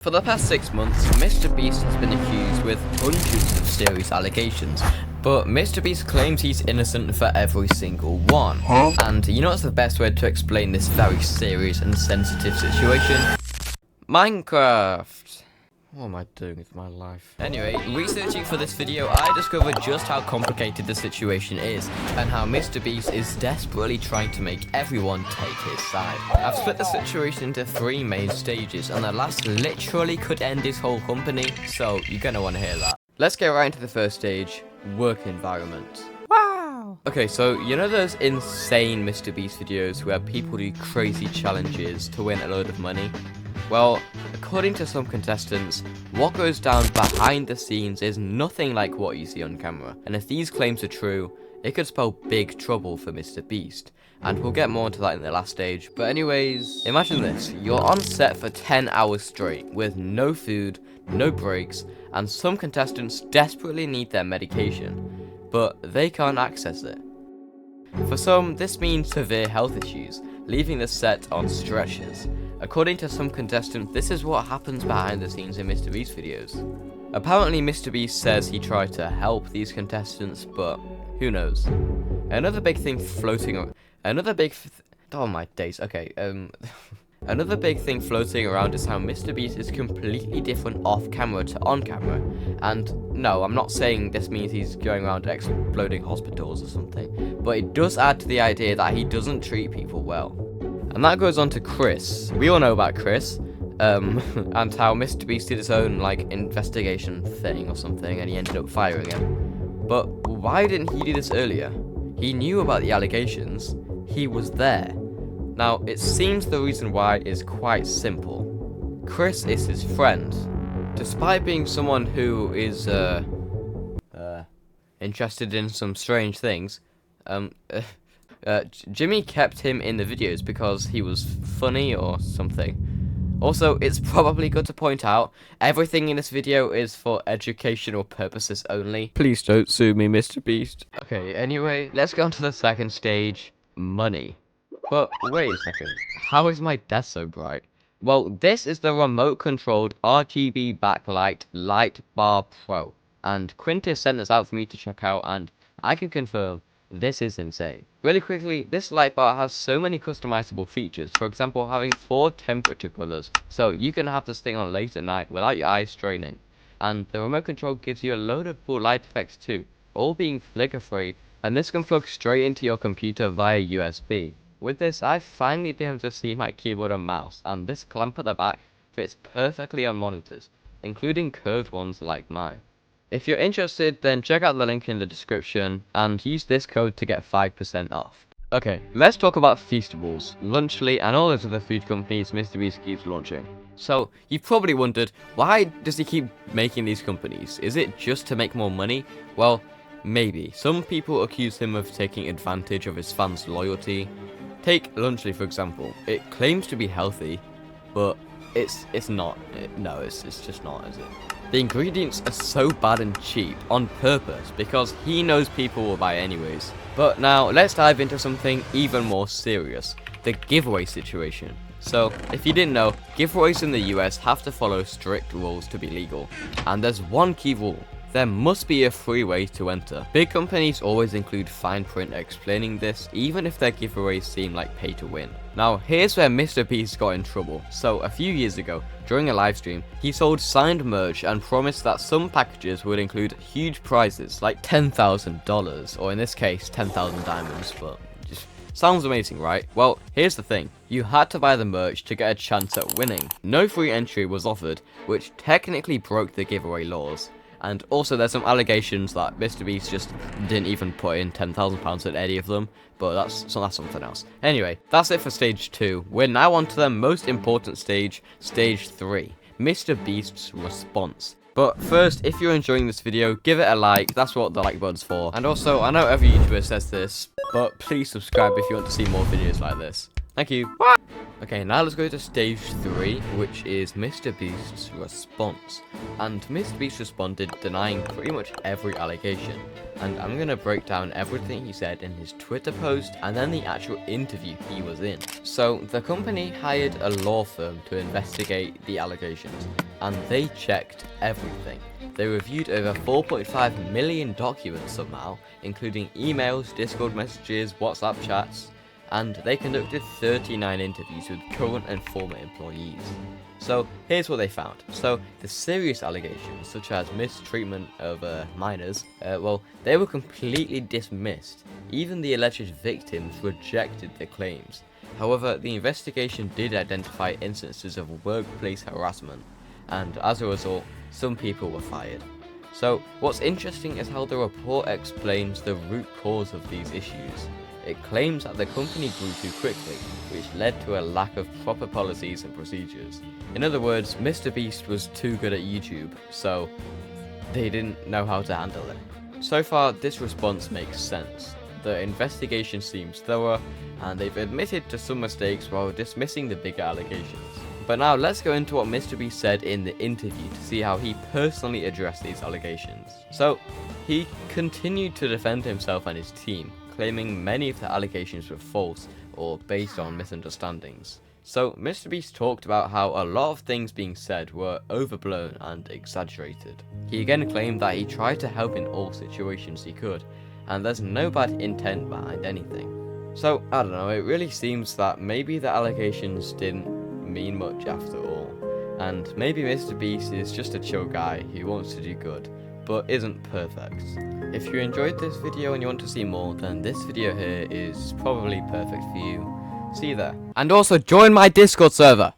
For the past 6 months, MrBeast has been accused with hundreds of serious allegations, but MrBeast claims he's innocent for every single one. And you know what's the best way to explain this very serious and sensitive situation? Minecraft! What am I doing with my life? Anyway, researching for this video, I discovered just how complicated the situation is, and how MrBeast is desperately trying to make everyone take his side. I've split the situation into 3 main stages, and the last literally could end his whole company, so you're gonna want to hear that. Let's get right into the first stage, work environment. Wow! Okay, so you know those insane MrBeast videos where people do crazy challenges to win a load of money? Well, according to some contestants, what goes down behind the scenes is nothing like what you see on camera, and if these claims are true, it could spell big trouble for MrBeast, and we'll get more into that in the last stage. But anyways, imagine this, you're on set for 10 hours straight, with no food, no breaks, and some contestants desperately need their medication, but they can't access it. For some, this means severe health issues, leaving the set on stretchers. According to some contestants, this is what happens behind the scenes in MrBeast videos. Apparently MrBeast says he tried to help these contestants, but who knows. Another big thing floating around, another big thing floating around is how MrBeast is completely different off camera to on camera. And no, I'm not saying this means he's going around exploding hospitals or something, but it does add to the idea that he doesn't treat people well. And that goes on to Chris. We all know about Chris, and how MrBeast did his own, investigation thing or something, and he ended up firing him. But why didn't he do this earlier? He knew about the allegations. He was there. Now, it seems the reason why is quite simple. Chris is his friend. Despite being someone who is, interested in some strange things, Jimmy kept him in the videos because he was funny or something. Also, it's probably good to point out, everything in this video is for educational purposes only. Please don't sue me, MrBeast. Okay, anyway, let's go on to the second stage, money. But wait a second, how is my desk so bright? Well, this is the remote-controlled RGB backlight Light Bar Pro, and Quintus sent this out for me to check out, and I can confirm, this is insane. Really quickly, this light bar has so many customizable features, for example having 4 temperature colors, so you can have this thing on late at night without your eyes straining. And the remote control gives you a load of cool light effects too, all being flicker free, and this can plug straight into your computer via USB. With this, I've finally been able to see my keyboard and mouse, and this clamp at the back fits perfectly on monitors, including curved ones like mine. If you're interested, then check out the link in the description, and use this code to get 5% off. Okay, let's talk about Feastables, Lunchly, and all those other food companies MrBeast keeps launching. So, you've probably wondered, why does he keep making these companies? Is it just to make more money? Well, maybe. Some people accuse him of taking advantage of his fans' loyalty. Take Lunchly for example. It claims to be healthy, but it's not. It's just not, is it? The ingredients are so bad and cheap on purpose because he knows people will buy anyways. But now let's dive into something even more serious, the giveaway situation. So if you didn't know, giveaways in the US have to follow strict rules to be legal. And there's one key rule. There must be a free way to enter. Big companies always include fine print explaining this, even if their giveaways seem like pay to win. Now, here's where MrBeast got in trouble. So, a few years ago, during a livestream, he sold signed merch and promised that some packages would include huge prizes, like $10,000, or in this case, 10,000 diamonds, but just sounds amazing, right? Well, here's the thing. You had to buy the merch to get a chance at winning. No free entry was offered, which technically broke the giveaway laws. And also there's some allegations that MrBeast just didn't even put in £10,000 at any of them, but that's something else. Anyway, that's it for stage 2. We're now on to the most important stage, stage 3, MrBeast's response. But first, if you're enjoying this video, give it a like, that's what the like button's for. And also, I know every YouTuber says this, but please subscribe if you want to see more videos like this. Thank you. Bye. Okay, now let's go to stage 3, which is MrBeast's response. And MrBeast responded denying pretty much every allegation. And I'm going to break down everything he said in his Twitter post and then the actual interview he was in. So, the company hired a law firm to investigate the allegations, and they checked everything. They reviewed over 4.5 million documents somehow, including emails, Discord messages, WhatsApp chats, and they conducted 39 interviews with current and former employees. So here's what they found. So the serious allegations, such as mistreatment of minors, well, they were completely dismissed. Even the alleged victims rejected the claims. However, the investigation did identify instances of workplace harassment, and as a result, some people were fired. So what's interesting is how the report explains the root cause of these issues. It claims that the company grew too quickly, which led to a lack of proper policies and procedures. In other words, MrBeast was too good at YouTube, so they didn't know how to handle it. So far, this response makes sense. The investigation seems thorough, and they've admitted to some mistakes while dismissing the bigger allegations. But now let's go into what MrBeast said in the interview to see how he personally addressed these allegations. So, he continued to defend himself and his team, claiming many of the allegations were false or based on misunderstandings. So, MrBeast talked about how a lot of things being said were overblown and exaggerated. He again claimed that he tried to help in all situations he could, and there's no bad intent behind anything. So, I don't know, it really seems that maybe the allegations didn't mean much after all, and maybe MrBeast is just a chill guy who wants to do good, but isn't perfect. If you enjoyed this video and you want to see more, then this video here is probably perfect for you. See you there. And also join my Discord server!